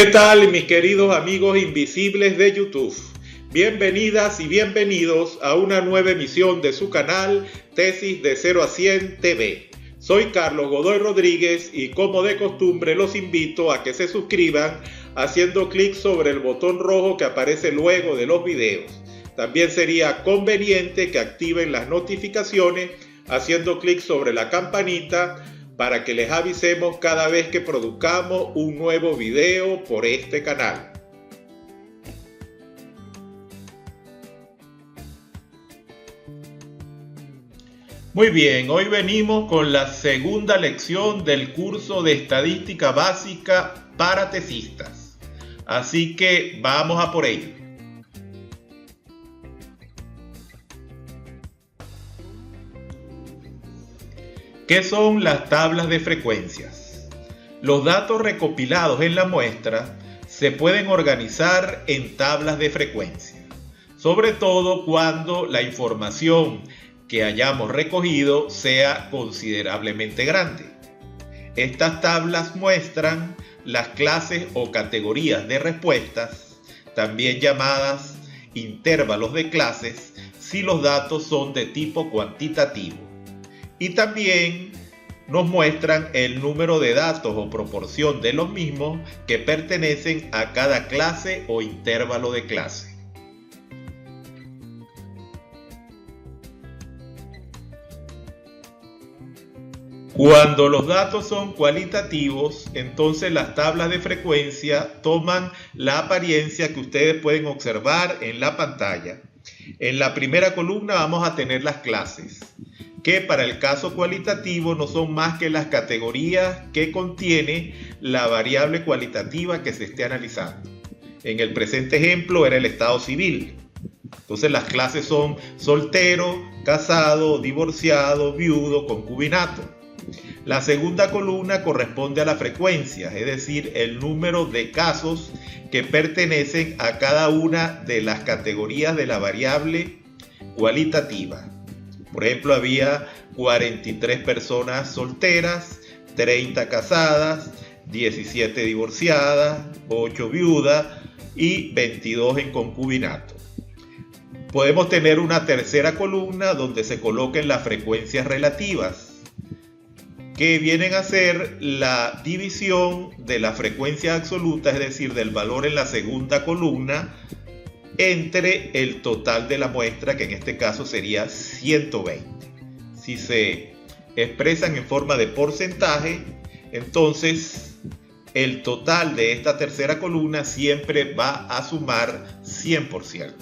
¿Qué tal, mis queridos amigos invisibles de YouTube? Bienvenidas y bienvenidos a una nueva emisión de su canal Tesis de 0 a 100 TV. Soy Carlos Godoy Rodríguez y como de costumbre los invito a que se suscriban haciendo clic sobre el botón rojo que aparece luego de los videos. También sería conveniente que activen las notificaciones haciendo clic sobre la campanita para que les avisemos cada vez que produzcamos un nuevo video por este canal. Muy bien, hoy venimos con la segunda lección del curso de Estadística Básica para tesistas. Así que vamos a por ello. ¿Qué son las tablas de frecuencias? Los datos recopilados en la muestra se pueden organizar en tablas de frecuencia, sobre todo cuando la información que hayamos recogido sea considerablemente grande. Estas tablas muestran las clases o categorías de respuestas, también llamadas intervalos de clases, si los datos son de tipo cuantitativo. Y también nos muestran el número de datos o proporción de los mismos que pertenecen a cada clase o intervalo de clase. Cuando los datos son cualitativos, entonces las tablas de frecuencia toman la apariencia que ustedes pueden observar en la pantalla. En la primera columna vamos a tener las clases, que para el caso cualitativo no son más que las categorías que contiene la variable cualitativa que se esté analizando. En el presente ejemplo era el estado civil. Entonces las clases son soltero, casado, divorciado, viudo, concubinato. La segunda columna corresponde a la frecuencia, es decir, el número de casos que pertenecen a cada una de las categorías de la variable cualitativa. Por ejemplo, había 43 personas solteras, 30 casadas, 17 divorciadas, 8 viudas y 22 en concubinato. Podemos tener una tercera columna donde se coloquen las frecuencias relativas, que vienen a ser la división de la frecuencia absoluta, es decir, del valor en la segunda columna, entre el total de la muestra, que en este caso sería 120. Si se expresan en forma de porcentaje, entonces el total de esta tercera columna siempre va a sumar 100%.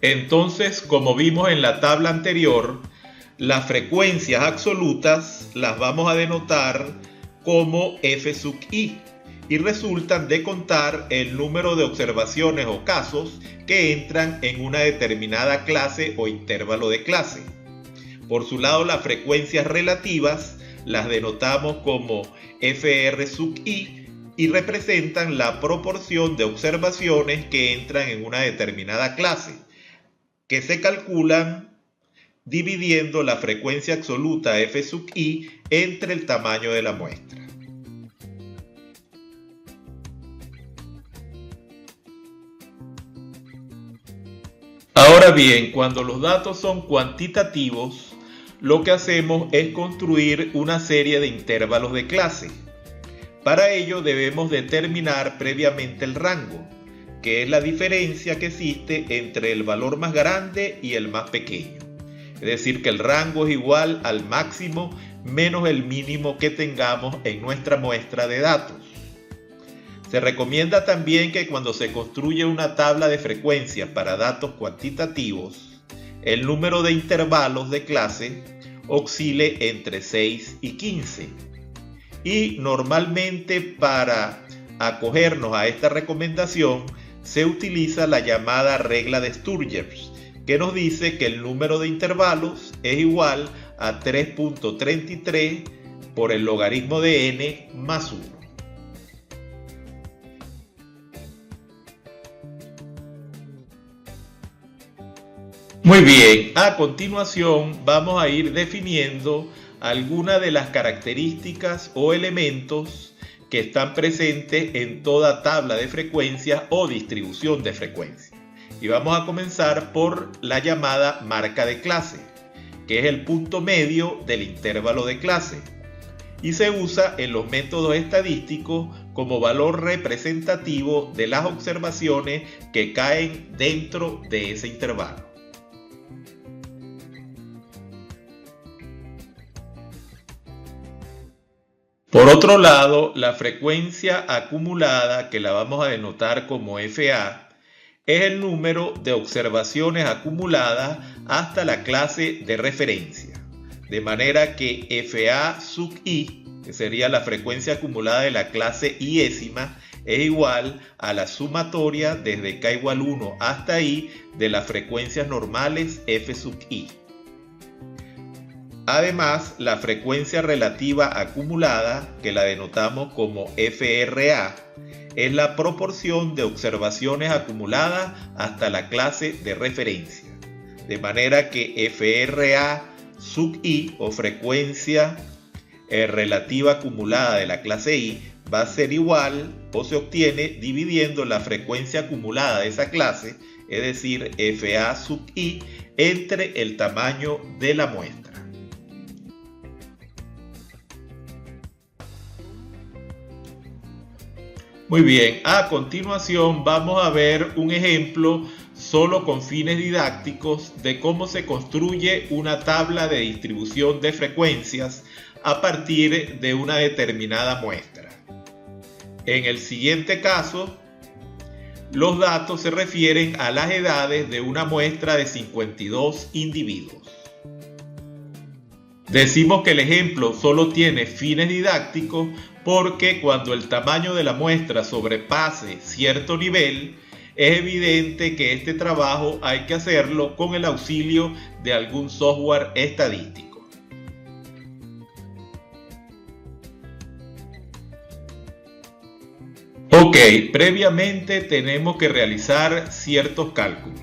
Entonces, como vimos en la tabla anterior, las frecuencias absolutas las vamos a denotar como f sub i y resultan de contar el número de observaciones o casos que entran en una determinada clase o intervalo de clase. Por su lado, las frecuencias relativas las denotamos como fr sub i y representan la proporción de observaciones que entran en una determinada clase, que se calculan dividiendo la frecuencia absoluta f sub i entre el tamaño de la muestra. Ahora bien, cuando los datos son cuantitativos, lo que hacemos es construir una serie de intervalos de clase. Para ello debemos determinar previamente el rango, que es la diferencia que existe entre el valor más grande y el más pequeño. Es decir, que el rango es igual al máximo menos el mínimo que tengamos en nuestra muestra de datos. Se recomienda también que cuando se construye una tabla de frecuencias para datos cuantitativos, el número de intervalos de clase oscile entre 6 y 15. Y normalmente para acogernos a esta recomendación se utiliza la llamada regla de Sturgers, que nos dice que el número de intervalos es igual a 3.33 por el logaritmo de n más 1. Muy bien, a continuación vamos a ir definiendo algunas de las características o elementos que están presentes en toda tabla de frecuencias o distribución de frecuencias. Y vamos a comenzar por la llamada marca de clase, que es el punto medio del intervalo de clase, y se usa en los métodos estadísticos como valor representativo de las observaciones que caen dentro de ese intervalo. Por otro lado, la frecuencia acumulada, que la vamos a denotar como FA, es el número de observaciones acumuladas hasta la clase de referencia. De manera que FA sub i, que sería la frecuencia acumulada de la clase iésima, es igual a la sumatoria desde k igual 1 hasta i de las frecuencias normales f sub i. Además, la frecuencia relativa acumulada, que la denotamos como FRA, es la proporción de observaciones acumuladas hasta la clase de referencia. De manera que FRA sub i, o frecuencia relativa acumulada de la clase i, va a ser igual o se obtiene dividiendo la frecuencia acumulada de esa clase, es decir, FA sub i, entre el tamaño de la muestra. Muy bien, a continuación vamos a ver un ejemplo solo con fines didácticos de cómo se construye una tabla de distribución de frecuencias a partir de una determinada muestra. En el siguiente caso, los datos se refieren a las edades de una muestra de 52 individuos. Decimos que el ejemplo solo tiene fines didácticos porque cuando el tamaño de la muestra sobrepase cierto nivel, es evidente que este trabajo hay que hacerlo con el auxilio de algún software estadístico. Ok, previamente tenemos que realizar ciertos cálculos.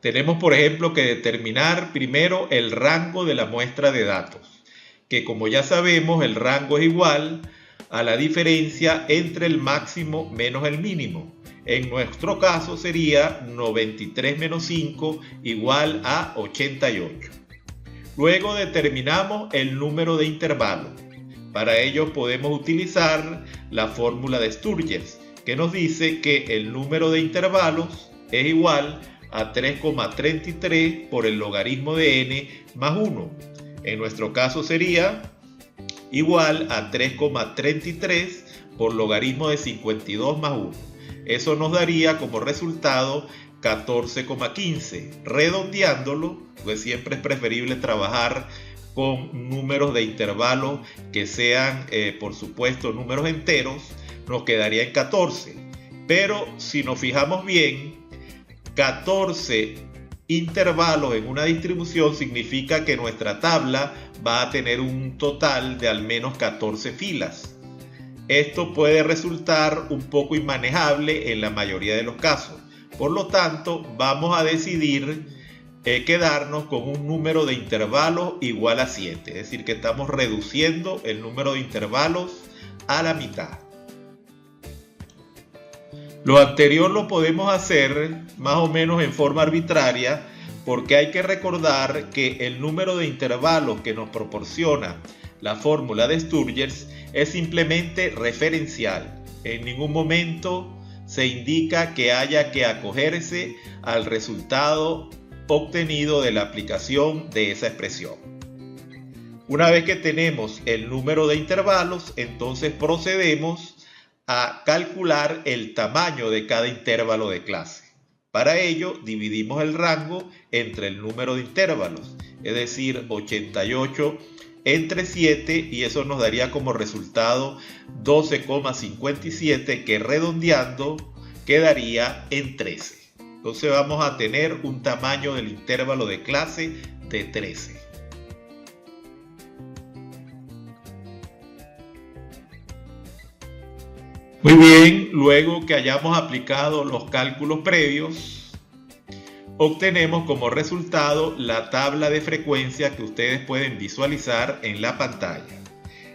Tenemos, por ejemplo, que determinar primero el rango de la muestra de datos, que como ya sabemos, el rango es igual a la diferencia entre el máximo menos el mínimo. En nuestro caso sería 93 menos 5 igual a 88. Luego determinamos el número de intervalos. Para ello podemos utilizar la fórmula de Sturges, que nos dice que el número de intervalos es igual a 3,33 por el logaritmo de n más 1. En nuestro caso sería igual a 3,33 por logaritmo de 52 más 1. Eso nos daría como resultado 14,15. Redondeándolo, pues siempre es preferible trabajar con números de intervalos que sean, por supuesto, números enteros, nos quedaría en 14. Pero si nos fijamos bien, 14 intervalos en una distribución significa que nuestra tabla va a tener un total de al menos 14 filas. Esto puede resultar un poco inmanejable en la mayoría de los casos. Por lo tanto, vamos a decidir quedarnos con un número de intervalos igual a 7. Es decir, que estamos reduciendo el número de intervalos a la mitad. Lo anterior lo podemos hacer más o menos en forma arbitraria porque hay que recordar que el número de intervalos que nos proporciona la fórmula de Sturges es simplemente referencial. En ningún momento se indica que haya que acogerse al resultado obtenido de la aplicación de esa expresión. Una vez que tenemos el número de intervalos, entonces procedemos a calcular el tamaño de cada intervalo de clase. Para ello, dividimos el rango entre el número de intervalos, es decir, 88 entre 7, y eso nos daría como resultado 12,57, que redondeando quedaría en 13. Entonces vamos a tener un tamaño del intervalo de clase de 13. Muy bien, luego que hayamos aplicado los cálculos previos, obtenemos como resultado la tabla de frecuencia que ustedes pueden visualizar en la pantalla.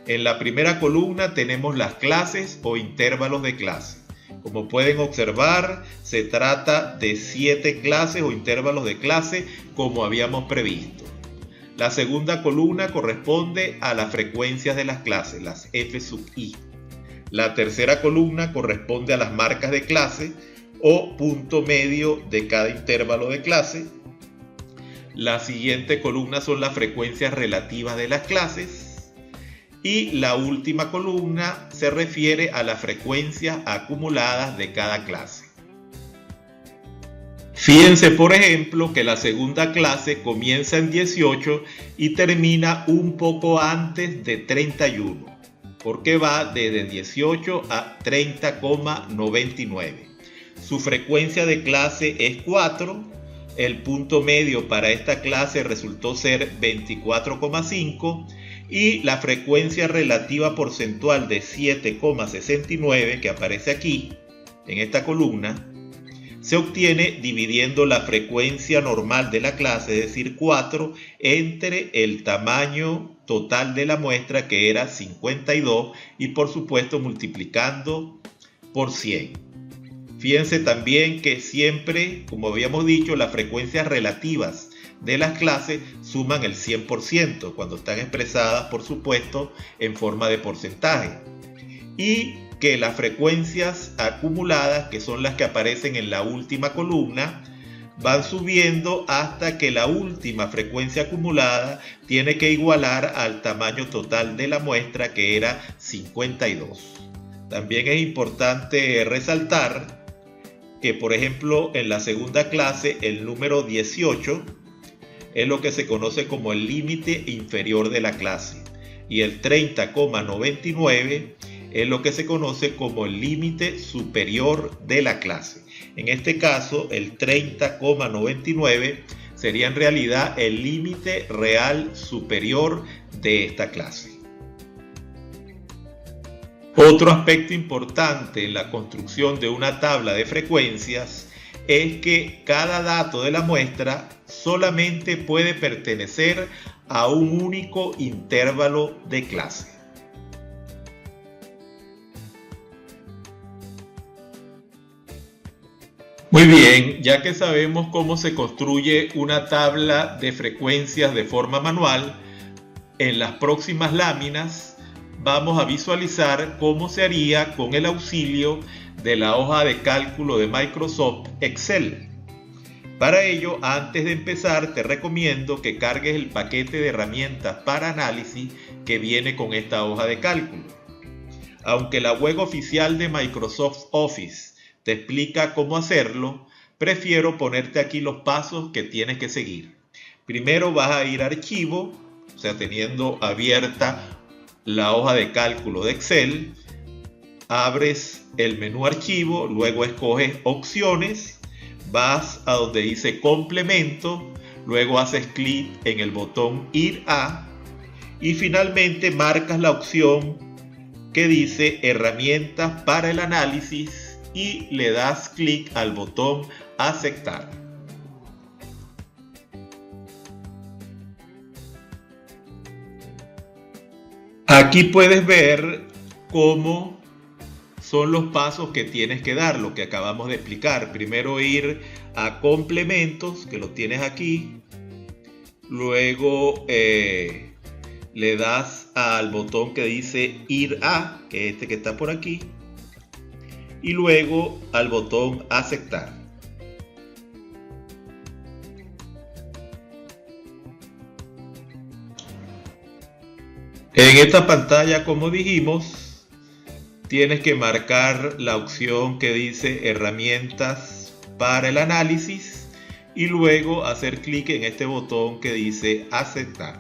En la primera columna tenemos las clases o intervalos de clase. Como pueden observar, se trata de 7 clases o intervalos de clase como habíamos previsto. La segunda columna corresponde a las frecuencias de las clases, las F sub i. La tercera columna corresponde a las marcas de clase o punto medio de cada intervalo de clase. La siguiente columna son las frecuencias relativas de las clases. Y la última columna se refiere a las frecuencias acumuladas de cada clase. Fíjense, por ejemplo, que la segunda clase comienza en 18 y termina un poco antes de 31, porque va desde 18 a 30,99. Su frecuencia de clase es 4. El punto medio para esta clase resultó ser 24,5. Y la frecuencia relativa porcentual de 7,69 que aparece aquí en esta columna se obtiene dividiendo la frecuencia normal de la clase, es decir 4, entre el tamaño total de la muestra, que era 52, y por supuesto multiplicando por 100. Fíjense también que siempre, como habíamos dicho, las frecuencias relativas de las clases suman el 100% cuando están expresadas, por supuesto, en forma de porcentaje. Y que las frecuencias acumuladas, que son las que aparecen en la última columna, van subiendo hasta que la última frecuencia acumulada tiene que igualar al tamaño total de la muestra, que era 52. También es importante resaltar que, por ejemplo, en la segunda clase el número 18 es lo que se conoce como el límite inferior de la clase, y el 30,99 es lo que se conoce como el límite superior de la clase. En este caso, el 30,99 sería en realidad el límite real superior de esta clase. Otro aspecto importante en la construcción de una tabla de frecuencias es que cada dato de la muestra solamente puede pertenecer a un único intervalo de clase. Muy bien, ya que sabemos cómo se construye una tabla de frecuencias de forma manual, en las próximas láminas vamos a visualizar cómo se haría con el auxilio de la hoja de cálculo de Microsoft Excel. Para ello, antes de empezar, te recomiendo que cargues el paquete de herramientas para análisis que viene con esta hoja de cálculo. Aunque la web oficial de Microsoft Office te explica cómo hacerlo, prefiero ponerte aquí los pasos que tienes que seguir. Primero vas a ir a Archivo, o sea, teniendo abierta la hoja de cálculo de Excel, abres el menú Archivo, luego escoges Opciones, vas a donde dice Complemento, luego haces clic en el botón Ir a y finalmente marcas la opción que dice Herramientas para el análisis y le das clic al botón Aceptar. Aquí puedes ver cómo son los pasos que tienes que dar, lo que acabamos de explicar. Primero ir a complementos, que lo tienes aquí. Luego le das al botón que dice ir a, que es este que está por aquí. Y luego al botón aceptar. En esta pantalla, como dijimos, tienes que marcar la opción que dice herramientas para el análisis y luego hacer clic en este botón que dice aceptar.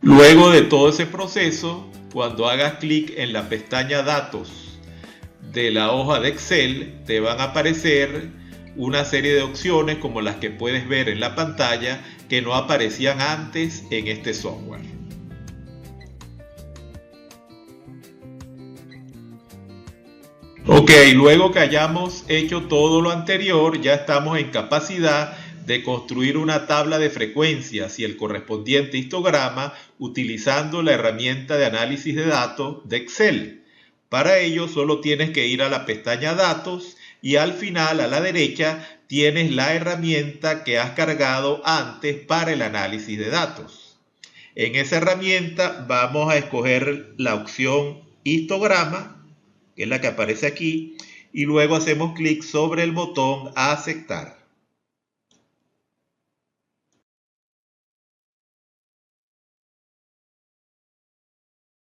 Luego de todo ese proceso, cuando hagas clic en la pestaña Datos de la hoja de Excel, te van a aparecer una serie de opciones como las que puedes ver en la pantalla que no aparecían antes en este software. Ok, luego que hayamos hecho todo lo anterior, ya estamos en capacidad de construir una tabla de frecuencias y el correspondiente histograma utilizando la herramienta de análisis de datos de Excel. Para ello solo tienes que ir a la pestaña Datos y al final a la derecha tienes la herramienta que has cargado antes para el análisis de datos. En esa herramienta vamos a escoger la opción histograma, que es la que aparece aquí, y luego hacemos clic sobre el botón Aceptar.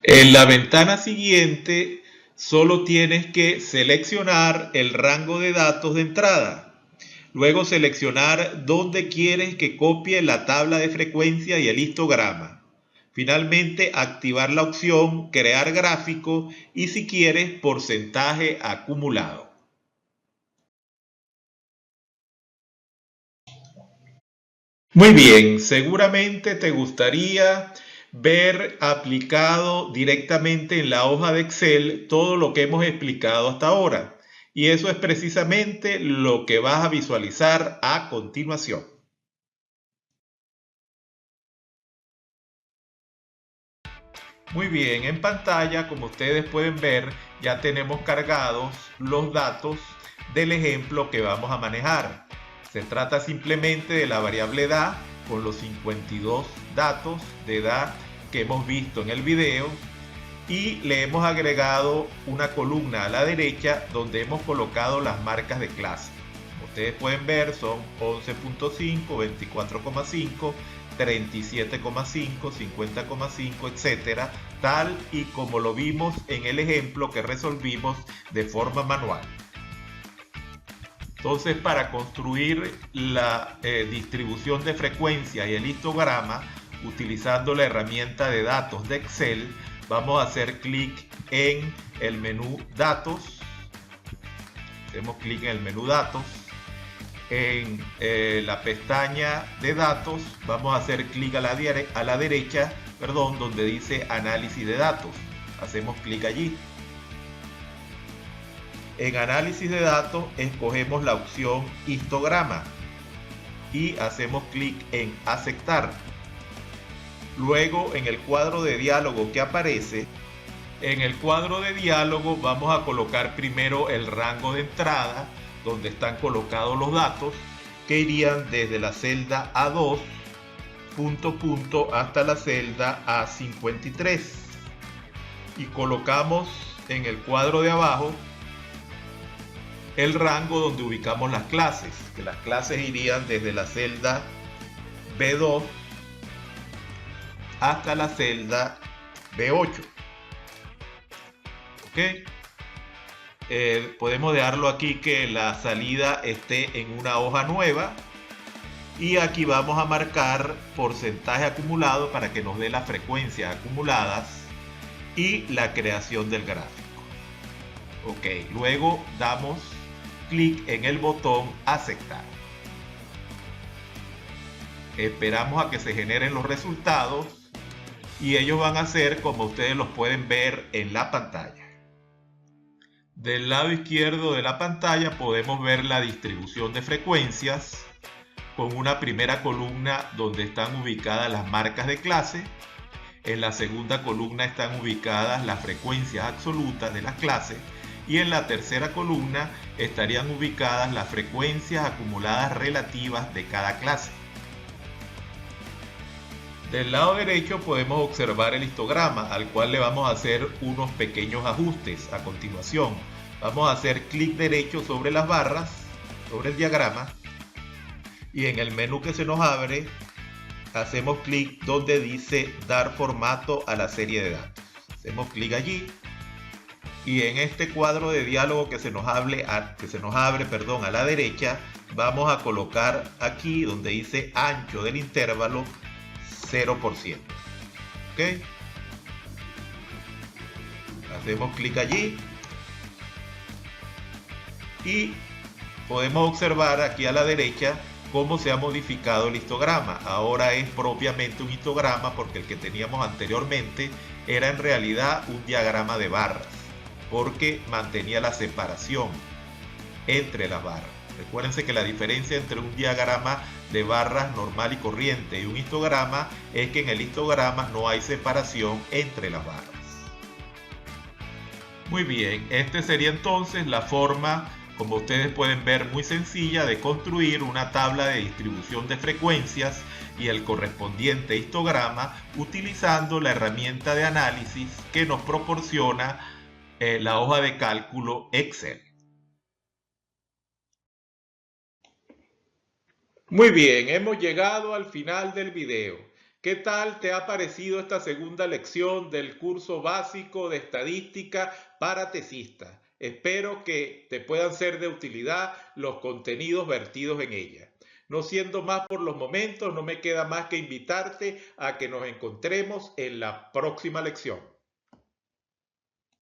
En la ventana siguiente solo tienes que seleccionar el rango de datos de entrada. Luego seleccionar dónde quieres que copie la tabla de frecuencia y el histograma. Finalmente activar la opción Crear gráfico y si quieres porcentaje acumulado. Muy bien, seguramente te gustaría ver aplicado directamente en la hoja de Excel todo lo que hemos explicado hasta ahora. Y eso es precisamente lo que vas a visualizar a continuación. Muy bien, en pantalla, como ustedes pueden ver, ya tenemos cargados los datos del ejemplo que vamos a manejar. Se trata simplemente de la variable edad con los 52 datos de edad que hemos visto en el video y le hemos agregado una columna a la derecha donde hemos colocado las marcas de clase. Como ustedes pueden ver, son 11.5, 24,5, 37,5, 50,5, etcétera, tal y como lo vimos en el ejemplo que resolvimos de forma manual. Entonces, para construir la distribución de frecuencia y el histograma utilizando la herramienta de datos de Excel, vamos a hacer clic en el menú Datos. Hacemos clic en el menú Datos. En la pestaña de datos vamos a hacer clic a la derecha, donde dice Análisis de datos. Hacemos clic allí. En análisis de datos escogemos la opción histograma y hacemos clic en aceptar. Luego en el cuadro de diálogo que aparece, en el cuadro de diálogo vamos a colocar primero el rango de entrada donde están colocados los datos que irían desde la celda A2 hasta la celda A53 y colocamos en el cuadro de abajo el rango donde ubicamos las clases, que las clases irían desde la celda B2 hasta la celda B8. ¿Ok? Podemos dejarlo aquí que la salida esté en una hoja nueva y aquí vamos a marcar porcentaje acumulado para que nos dé las frecuencias acumuladas y la creación del gráfico. Ok, luego damos clic en el botón aceptar. Esperamos a que se generen los resultados y ellos van a ser como ustedes los pueden ver en la pantalla. Del lado izquierdo de la pantalla podemos ver la distribución de frecuencias con una primera columna donde están ubicadas las marcas de clase. En la segunda columna están ubicadas las frecuencias absolutas de las clases y en la tercera columna estarían ubicadas las frecuencias acumuladas relativas de cada clase. Del lado derecho podemos observar el histograma al cual le vamos a hacer unos pequeños ajustes a continuación. Vamos a hacer clic derecho sobre las barras, sobre el diagrama y en el menú que se nos abre hacemos clic donde dice dar formato a la serie de datos. Hacemos clic allí y en este cuadro de diálogo que se nos abre a la derecha vamos a colocar aquí donde dice ancho del intervalo 0%. ¿Ok? Hacemos clic allí y podemos observar aquí a la derecha cómo se ha modificado el histograma. Ahora es propiamente un histograma porque el que teníamos anteriormente era en realidad un diagrama de barras. porque mantenía la separación entre las barras. Recuérdense que la diferencia entre un diagrama de barras normal y corriente y un histograma es que en el histograma no hay separación entre las barras. Muy bien, esta sería entonces la forma, como ustedes pueden ver, muy sencilla de construir una tabla de distribución de frecuencias y el correspondiente histograma utilizando la herramienta de análisis que nos proporciona la hoja de cálculo Excel. Muy bien, hemos llegado al final del video. ¿Qué tal te ha parecido esta segunda lección del curso básico de estadística para tesistas? Espero que te puedan ser de utilidad los contenidos vertidos en ella. No siendo más por los momentos, no me queda más que invitarte a que nos encontremos en la próxima lección.